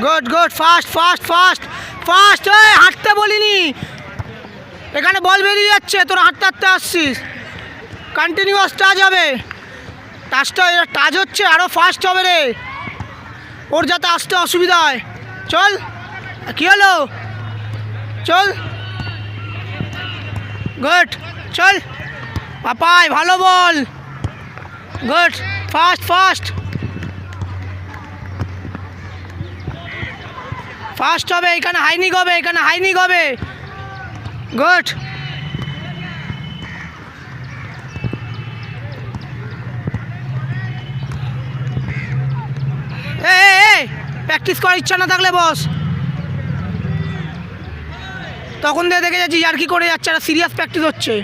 Good good, fast fast fast fast. ওই হাঁটতে বলিনি, এখানে বল বেরিয়ে যাচ্ছে, তোরা হাঁটতে হাঁটতে আসছিস। কন্টিনিউয়াস টাচ হবে, টাচটা টাচ হচ্ছে, আরও ফাস্ট হবে রে, ওর যাতে আসতে অসুবিধা হয়। চল, কী হলো, চল, গুড, চল পাপাই, ভালো বল, গুড, ফাস্ট ফাস্ট ফাস্ট হবে, এখানে হাইনিক হবে, এখানে হাইনিক হবে, গুড। প্র্যাকটিস করার ইচ্ছা না থাকলে বস, তখন দেখে যাচ্ছি আর কি করে যাচ্ছে, একটা সিরিয়াস প্র্যাকটিস হচ্ছে।